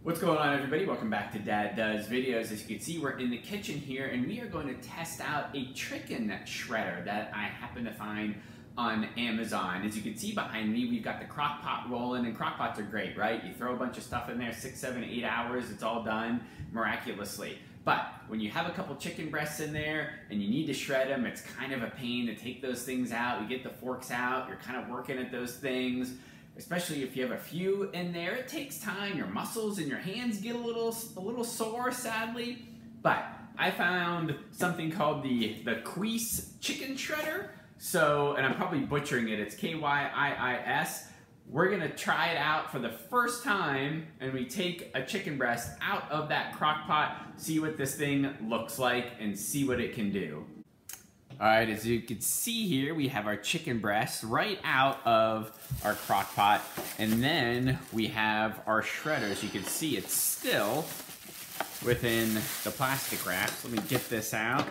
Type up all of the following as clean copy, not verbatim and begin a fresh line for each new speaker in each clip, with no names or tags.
What's going on, everybody? Welcome back to Dad Does Videos. As you can see, we're in the kitchen here and we are going to test out a chicken shredder that I happen to find on Amazon. As you can see behind me, we've got the crock pot rolling, and crock pots are great, right? You throw a bunch of stuff in there, 6, 7, 8 hours, it's all done miraculously. But when you have a couple chicken breasts in there and you need to shred them, it's kind of a pain to take those things out. You get the forks out, you're kind of working at those things. Especially if you have a few in there, it takes time. Your muscles and your hands get a little sore, sadly. But I found something called the Kwiwis chicken shredder. So, and I'm probably butchering it. It's Kwiwis. We're gonna try it out for the first time, and we take a chicken breast out of that crock pot, see what this thing looks like, and see what it can do. All right, as you can see here, we have our chicken breast right out of our crock pot, and then we have our shredders. You can see it's still within the plastic wraps. Let me get this out.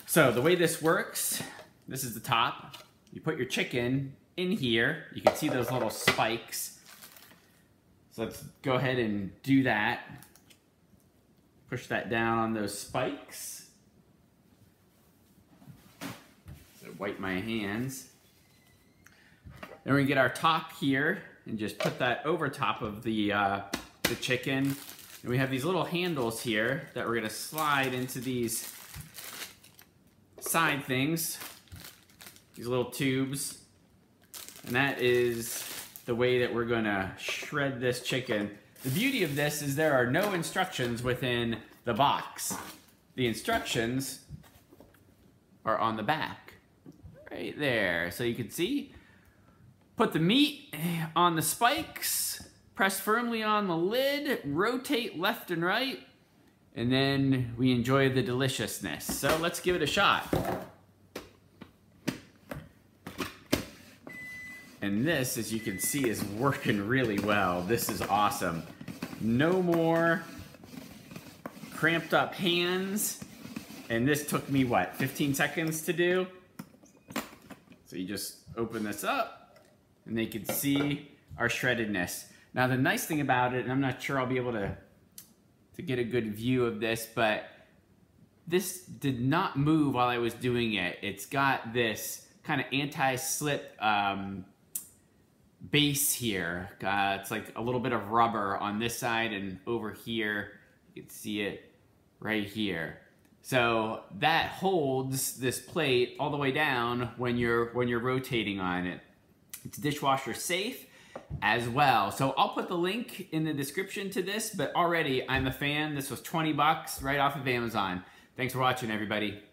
So the way this works, this is the top. You put your chicken in here. You can see those little spikes. So let's go ahead and do that. Push that down on those spikes. Wipe my hands. Then we get our top here and just put that over top of the chicken. And we have these little handles here that we're gonna slide into these side things, these little tubes. And that is the way that we're gonna shred this chicken. The beauty of this is there are no instructions within the box. The instructions are on the back. Right there, so you can see, put the meat on the spikes, press firmly on the lid, rotate left and right, and then we enjoy the deliciousness. So let's give it a shot. And this, as you can see, is working really well. This is awesome. No more cramped up hands, and this took me, what, 15 seconds to do? So you just open this up and they can see our shreddedness. Now the nice thing about it, and I'm not sure I'll be able to get a good view of this, but this did not move while I was doing it. It's got this kind of anti-slip base here. It's like a little bit of rubber on this side, and over here, you can see it right here. So that holds this plate all the way down when you're rotating on it. It's dishwasher safe as well. So I'll put the link in the description to this, but already I'm a fan. This was 20 bucks right off of Amazon. Thanks for watching, everybody.